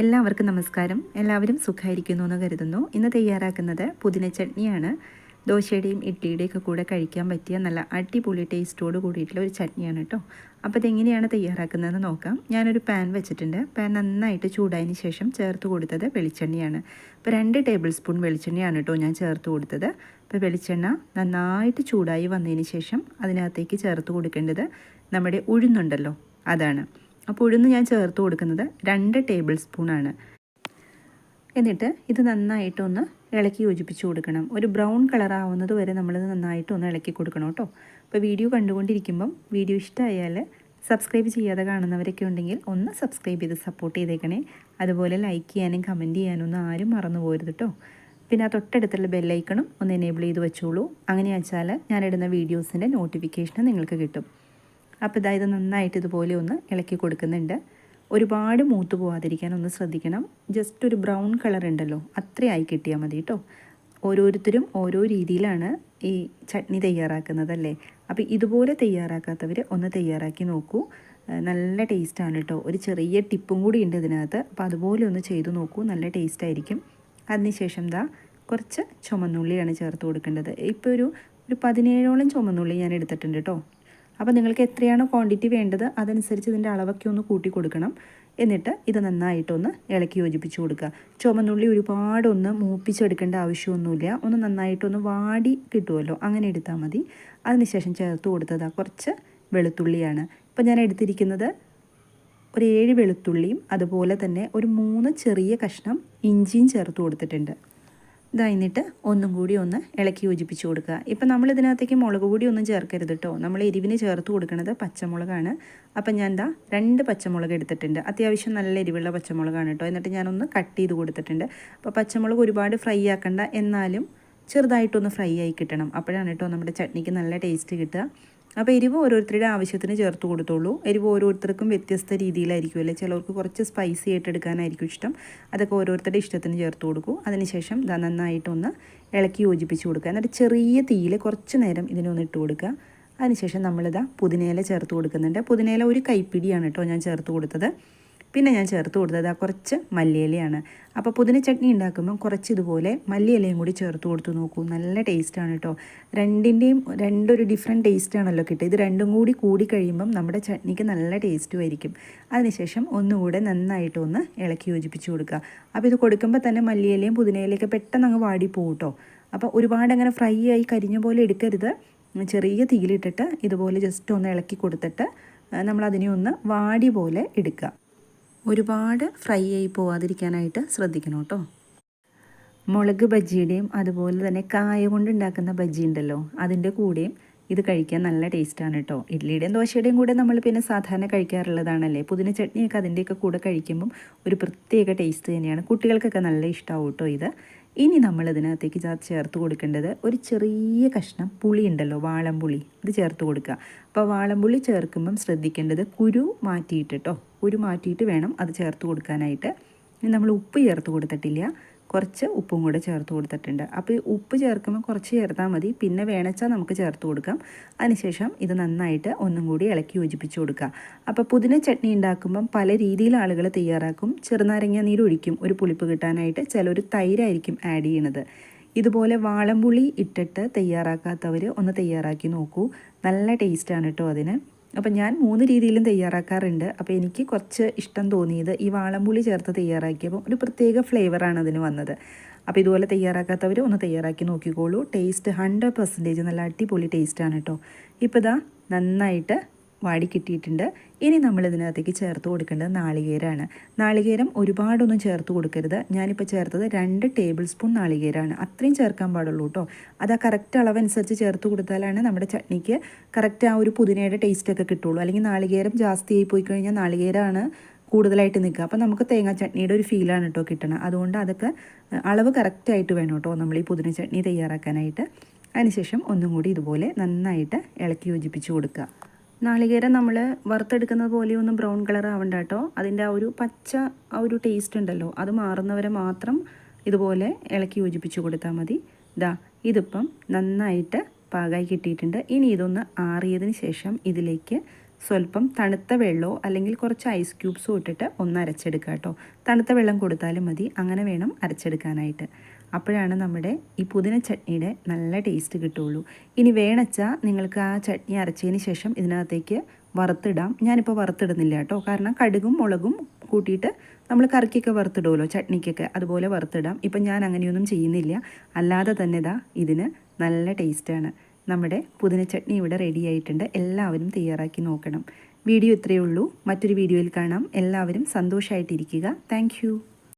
എല്ലാവർക്കും നമസ്കാരം. എല്ലാവരും സുഖമായിരിക്കുന്നു എന്ന് കരുതുന്നു. ഇന്ന് തയ്യാറാക്കുന്നത് പുതിന ചട്നിയാണ്. ദോശയുടെയും ഇഡ്ഡലിയുടെയും ഒക്കെ കൂടെ കഴിക്കാൻ പറ്റിയ നല്ല അടിപൊളി ടേസ്റ്റോട് കൂടിയിട്ടുള്ള ഒരു ചട്നിയാണ് കേട്ടോ. അപ്പോൾ ഇതെങ്ങനെയാണ് തയ്യാറാക്കുന്നതെന്ന് നോക്കാം. ഞാനൊരു പാൻ വെച്ചിട്ടുണ്ട്. പാൻ നന്നായിട്ട് ചൂടായതിന് ശേഷം ചേർത്ത് കൊടുത്തത് വെളിച്ചെണ്ണയാണ്. അപ്പോൾ 2 ടേബിൾ സ്പൂൺ വെളിച്ചെണ്ണയാണ് കേട്ടോ ഞാൻ ചേർത്ത് കൊടുത്തത്. അപ്പോൾ വെളിച്ചെണ്ണ നന്നായിട്ട് ചൂടായി വന്നതിന് ശേഷം അതിനകത്തേക്ക് ചേർത്ത് കൊടുക്കേണ്ടത് നമ്മുടെ ഉഴുന്നുണ്ടല്ലോ, അതാണ്. അപ്പോൾ ഉഴുന്ന് ഞാൻ ചേർത്ത് കൊടുക്കുന്നത് 2 ടേബിൾ സ്പൂണാണ്. എന്നിട്ട് ഇത് നന്നായിട്ടൊന്ന് ഇളക്കി യോജിപ്പിച്ച് കൊടുക്കണം. ഒരു ബ്രൗൺ കളർ ആവുന്നത് വരെ നമ്മളിത് നന്നായിട്ടൊന്ന് ഇളക്കി കൊടുക്കണം കേട്ടോ. അപ്പോൾ വീഡിയോ കണ്ടുകൊണ്ടിരിക്കുമ്പം വീഡിയോ ഇഷ്ടമായാൽ സബ്സ്ക്രൈബ് ചെയ്യാതെ കാണുന്നവരൊക്കെ ഉണ്ടെങ്കിൽ ഒന്ന് സബ്സ്ക്രൈബ് ചെയ്ത് സപ്പോർട്ട് ചെയ്തേക്കണേ. അതുപോലെ ലൈക്ക് ചെയ്യാനും കമൻറ്റ് ചെയ്യാനും ഒന്നും ആരും മറന്നു പോരുത് കേട്ടോ. പിന്നെ ആ തൊട്ടടുത്തുള്ള ബെല്ലൈക്കണും ഒന്ന് എനേബിൾ ചെയ്ത് വെച്ചോളൂ. അങ്ങനെ വെച്ചാൽ ഞാനിടുന്ന വീഡിയോസിൻ്റെ നോട്ടിഫിക്കേഷൻ നിങ്ങൾക്ക് കിട്ടും. അപ്പോൾ ഇത് നന്നായിട്ട് ഇതുപോലെ ഒന്ന് ഇളക്കി കൊടുക്കുന്നുണ്ട്. ഒരുപാട് മൂത്ത് പോവാതിരിക്കാൻ ഒന്ന് ശ്രദ്ധിക്കണം. ജസ്റ്റ് ഒരു ബ്രൗൺ കളർ ഉണ്ടല്ലോ, അത്രയായി കിട്ടിയാൽ മതി കേട്ടോ. ഓരോരുത്തരും ഓരോ രീതിയിലാണ് ഈ ചട്നി തയ്യാറാക്കുന്നതല്ലേ. അപ്പോൾ ഇതുപോലെ തയ്യാറാക്കാത്തവർ ഒന്ന് തയ്യാറാക്കി നോക്കൂ. നല്ല ടേസ്റ്റാണ് കേട്ടോ. ഒരു ചെറിയ ടിപ്പും കൂടി ഉണ്ട് ഇതിനകത്ത്. അപ്പോൾ അതുപോലെ ഒന്ന് ചെയ്തു നോക്കൂ, നല്ല ടേസ്റ്റായിരിക്കും. അതിനുശേഷം കുറച്ച് ചുമന്നുള്ളിയാണ് ചേർത്ത് കൊടുക്കേണ്ടത്. ഇപ്പോൾ ഒരു 17ഓളം ചുമന്നുള്ളി ഞാൻ എടുത്തിട്ടുണ്ട് കേട്ടോ. അപ്പോൾ നിങ്ങൾക്ക് എത്രയാണോ ക്വാണ്ടിറ്റി വേണ്ടത് അതനുസരിച്ച് ഇതിൻ്റെ അളവൊക്കെ ഒന്ന് കൂട്ടി കൊടുക്കണം. എന്നിട്ട് ഇത് നന്നായിട്ടൊന്ന് ഇളക്കി യോജിപ്പിച്ച് കൊടുക്കുക. ചുമന്നുള്ളി ഒരുപാടൊന്ന് മൂപ്പിച്ചെടുക്കേണ്ട ആവശ്യമൊന്നുമില്ല. ഒന്ന് നന്നായിട്ടൊന്ന് വാടി കിട്ടുമല്ലോ, അങ്ങനെ എടുത്താൽ മതി. അതിനുശേഷം ചേർത്ത് കൊടുത്തത് കുറച്ച് വെളുത്തുള്ളിയാണ്. ഇപ്പോൾ ഞാൻ എടുത്തിരിക്കുന്നത് ഒരു 7 വെളുത്തുള്ളിയും അതുപോലെ തന്നെ ഒരു 3 ചെറിയ കഷ്ണം ഇഞ്ചിയും ചേർത്ത് കൊടുത്തിട്ടുണ്ട്. എന്നിട്ട് ഒന്നും കൂടി ഒന്ന് ഇളക്കി യോജിപ്പിച്ച് കൊടുക്കുക. ഇപ്പം നമ്മളിതിനകത്തേക്ക് മുളക് പൊടി ഒന്നും ചേർക്കരുത് കേട്ടോ. നമ്മൾ എരിവിന് ചേർത്ത് കൊടുക്കുന്നത് പച്ചമുളകാണ്. അപ്പം ഞാൻ 2 പച്ചമുളക് എടുത്തിട്ടുണ്ട്. അത്യാവശ്യം നല്ല എരിവുള്ള പച്ചമുളകാണ് കേട്ടോ. എന്നിട്ട് ഞാനൊന്ന് കട്ട് ചെയ്ത് കൊടുത്തിട്ടുണ്ട്. അപ്പോൾ പച്ചമുളക് ഒരുപാട് ഫ്രൈ ആക്കണ്ട, എന്നാലും ചെറുതായിട്ടൊന്ന് ഫ്രൈ ആയി കിട്ടണം. അപ്പോഴാണ് കേട്ടോ നമ്മുടെ ചട്നിക്ക് നല്ല ടേസ്റ്റ് കിട്ടുക. അപ്പോൾ എരിവ് ഓരോരുത്തരുടെ ആവശ്യത്തിന് ചേർത്ത് കൊടുത്തോളൂ. എരിവ് ഓരോരുത്തർക്കും വ്യത്യസ്ത രീതിയിലായിരിക്കും അല്ലേ. ചിലർക്ക് കുറച്ച് സ്പൈസി ആയിട്ട് എടുക്കാനായിരിക്കും ഇഷ്ടം. അതൊക്കെ ഓരോരുത്തരുടെ ഇഷ്ടത്തിന് ചേർത്ത് കൊടുക്കൂ. അതിനുശേഷം നന്നായിട്ടൊന്ന് ഇളക്കി യോജിപ്പിച്ച് കൊടുക്കുക. എന്നിട്ട് ചെറിയ തീയിൽ കുറച്ച് നേരം ഇതിനൊന്ന് ഇട്ട് കൊടുക്കുക. അതിനുശേഷം പുതിനയില ചേർത്ത് കൊടുക്കുന്നുണ്ട്. പുതിനയില ഒരു കൈപ്പിടിയാണ് കേട്ടോ ഞാൻ ചേർത്ത് കൊടുത്തത്. പിന്നെ ഞാൻ ചേർത്ത് കൊടുത്തത് കുറച്ച് മല്ലിയിലയാണ്. അപ്പോൾ പുതിന ചട്നി ഉണ്ടാക്കുമ്പം കുറച്ച് ഇതുപോലെ മല്ലിയിലയും കൂടി ചേർത്ത് കൊടുത്ത് നോക്കൂ, നല്ല ടേസ്റ്റാണ് കേട്ടോ. രണ്ടൊരു ഡിഫറെൻറ്റ് ടേസ്റ്റാണല്ലോ കിട്ടുക. ഇത് രണ്ടും കൂടി കഴിയുമ്പം നമ്മുടെ ചട്നിക്ക് നല്ല ടേസ്റ്റും ആയിരിക്കും. അതിനുശേഷം ഒന്നുകൂടെ നന്നായിട്ടൊന്ന് ഇളക്കി യോജിപ്പിച്ച് കൊടുക്കുക. അപ്പോൾ ഇത് കൊടുക്കുമ്പോൾ തന്നെ മല്ലിയിലയും പുതിനയിലയൊക്കെ പെട്ടെന്ന് അങ്ങ് വാടിപ്പോകും കേട്ടോ. അപ്പോൾ ഒരുപാട് അങ്ങനെ ഫ്രൈ ആയി കരിഞ്ഞ പോലെ എടുക്കരുത്. ചെറിയ തീയിലിട്ടിട്ട് ഇതുപോലെ ജസ്റ്റ് ഒന്ന് ഇളക്കി കൊടുത്തിട്ട് നമ്മളതിനെ ഒന്ന് വാടി പോലെ എടുക്കുക. ഒരുപാട് ഫ്രൈ ആയി പോവാതിരിക്കാനായിട്ട് ശ്രദ്ധിക്കണം കേട്ടോ. മുളക് ബജ്ജിയുടെയും അതുപോലെ തന്നെ കായ കൊണ്ട് ഉണ്ടാക്കുന്ന ബജ്ജി ഉണ്ടല്ലോ, അതിൻ്റെ കൂടെയും ഇത് കഴിക്കാൻ നല്ല ടേസ്റ്റാണ് കേട്ടോ. ഇഡ്ഡലിയുടെയും ദോശയുടെയും കൂടെ നമ്മൾ പിന്നെ സാധാരണ കഴിക്കാറുള്ളതാണല്ലേ. പുതിന ചട്നിയൊക്കെ അതിൻ്റെയൊക്കെ കൂടെ കഴിക്കുമ്പം ഒരു പ്രത്യേക ടേസ്റ്റ് തന്നെയാണ്. കുട്ടികൾക്കൊക്കെ നല്ല ഇഷ്ടമാവും കേട്ടോ ഇത്. ഇനി നമ്മളിതിനകത്തേക്ക് ചേർത്ത് കൊടുക്കേണ്ടത് ഒരു ചെറിയ കഷ്ണം പുളി ഉണ്ടല്ലോ, വാളംപുളി, അത് ചേർത്ത് കൊടുക്കുക. അപ്പോൾ വാളംപുളി ചേർക്കുമ്പം ശ്രദ്ധിക്കേണ്ടത് കുരു മാറ്റിയിട്ട് കേട്ടോ, കുരു മാറ്റിയിട്ട് വേണം അത് ചേർത്ത് കൊടുക്കാനായിട്ട്. ഇനി നമ്മൾ ഉപ്പ് ചേർത്ത് കൊടുത്തിട്ടില്ല, കുറച്ച് ഉപ്പും കൂടെ ചേർത്ത് കൊടുത്തിട്ടുണ്ട്. അപ്പോൾ ഈ ഉപ്പ് ചേർക്കുമ്പോൾ കുറച്ച് ചേർത്താൽ മതി, പിന്നെ വേണച്ചാൽ നമുക്ക് ചേർത്ത് കൊടുക്കാം. അതിനുശേഷം ഇത് നന്നായിട്ട് ഒന്നും കൂടി ഇളക്കി യോജിപ്പിച്ച് കൊടുക്കുക. അപ്പോൾ പുതിന ചട്നി ഉണ്ടാക്കുമ്പം പല രീതിയിൽ ആളുകൾ തയ്യാറാക്കും. ചെറുനാരങ്ങ നീര് ഒഴിക്കും ഒരു പുളിപ്പ് കിട്ടാനായിട്ട്, ചിലർ തൈരായിരിക്കും ആഡ് ചെയ്യണത്. ഇതുപോലെ വാളംപുളി ഇട്ടിട്ട് തയ്യാറാക്കാത്തവർ ഒന്ന് തയ്യാറാക്കി നോക്കൂ, നല്ല ടേസ്റ്റാണ് കേട്ടോ അതിന്. അപ്പം ഞാൻ 3 രീതിയിലും തയ്യാറാക്കാറുണ്ട്. അപ്പോൾ എനിക്ക് കുറച്ച് ഇഷ്ടം തോന്നിയത് ഈ വാളംപുളി ചേർത്ത് തയ്യാറാക്കിയപ്പോൾ ഒരു പ്രത്യേക ഫ്ലേവറാണ് അതിന് വന്നത്. അപ്പോൾ ഇതുപോലെ തയ്യാറാക്കാത്തവർ ഒന്ന് തയ്യാറാക്കി നോക്കിക്കോളൂ. ടേസ്റ്റ് 100% നല്ല അടിപൊളി ടേസ്റ്റാണ് കേട്ടോ. ഇപ്പോൾ നന്നായിട്ട് വാടി കിട്ടിയിട്ടുണ്ട്. ഇനി നമ്മളിതിനകത്തേക്ക് ചേർത്ത് കൊടുക്കേണ്ടത് നാളികേരമാണ്. നാളികേരം ഒരുപാടൊന്നും ചേർത്ത് കൊടുക്കരുത്. ഞാനിപ്പോൾ ചേർത്തത് 2 ടേബിൾ സ്പൂൺ നാളികേരമാണ്. അത്രയും ചേർക്കാൻ പാടുള്ളൂ കേട്ടോ. അത് ആ കറക്റ്റ് അളവനുസരിച്ച് ചേർത്ത് കൊടുത്താലാണ് നമ്മുടെ ചട്നിക്ക് കറക്റ്റ് ആ ഒരു പുതിനയുടെ ടേസ്റ്റൊക്കെ കിട്ടുള്ളൂ. അല്ലെങ്കിൽ നാളികേരം ജാസ്തിയായി പോയി കഴിഞ്ഞാൽ നാളികേരമാണ് കൂടുതലായിട്ട് നിൽക്കുക. അപ്പോൾ നമുക്ക് തേങ്ങാ ചട്നിയുടെ ഒരു ഫീലാണ് കേട്ടോ കിട്ടണം. അതുകൊണ്ട് അതൊക്കെ അളവ് കറക്റ്റായിട്ട് വേണം കേട്ടോ നമ്മൾ ഈ പുതിന ചട്നി തയ്യാറാക്കാനായിട്ട്. അതിനുശേഷം ഒന്നും കൂടി ഇതുപോലെ നന്നായിട്ട് ഇളക്കി യോജിപ്പിച്ച് കൊടുക്കുക. നാളികേരം നമ്മൾ വറുത്തെടുക്കുന്നത് പോലെയൊന്നും ബ്രൗൺ കളർ ആവണ്ട കേട്ടോ. അതിൻ്റെ ആ ഒരു പച്ച ആ ഒരു ടേസ്റ്റ് ഉണ്ടല്ലോ, അത് മാറുന്നവരെ മാത്രം ഇതുപോലെ ഇളക്കി യോജിപ്പിച്ച് കൊടുത്താൽ മതി. ഇതിപ്പം നന്നായിട്ട് പാകമായി കിട്ടിയിട്ടുണ്ട്. ഇനി ഇതൊന്ന് ആറിയതിന് ശേഷം ഇതിലേക്ക് സ്വല്പം തണുത്ത വെള്ളമോ അല്ലെങ്കിൽ കുറച്ച് ഐസ് ക്യൂബ്സോ ഇട്ടിട്ട് ഒന്ന് അരച്ചെടുക്കുക കേട്ടോ. തണുത്ത വെള്ളം കൊടുത്താലും മതി, അങ്ങനെ വേണം അരച്ചെടുക്കാനായിട്ട്. അപ്പോഴാണ് നമ്മുടെ ഈ പുതിന ചട്നിയുടെ നല്ല ടേസ്റ്റ് കിട്ടുള്ളൂ. ഇനി വേണച്ചാൽ നിങ്ങൾക്ക് ആ ചട്നി അരച്ചതിന് ശേഷം ഇതിനകത്തേക്ക് വറുത്തിടാം. ഞാനിപ്പോൾ വറുത്തിടുന്നില്ല കേട്ടോ, കാരണം കടുകും മുളകും കൂട്ടിയിട്ട് നമ്മൾ കറിക്കൊക്കെ വറുത്തിടുമല്ലോ, ചട്നിക്കൊക്കെ അതുപോലെ വറുത്തിടാം. ഇപ്പം ഞാൻ അങ്ങനെയൊന്നും ചെയ്യുന്നില്ല, അല്ലാതെ തന്നെ ഇതിന് നല്ല ടേസ്റ്റാണ്. നമ്മുടെ പുതിന ചട്നി ഇവിടെ റെഡി ആയിട്ടുണ്ട്. എല്ലാവരും തയ്യാറാക്കി നോക്കണം. വീഡിയോ ഇത്രയേ ഉള്ളൂ. മറ്റൊരു വീഡിയോയിൽ കാണാം. എല്ലാവരും സന്തോഷമായിട്ടിരിക്കുക. താങ്ക്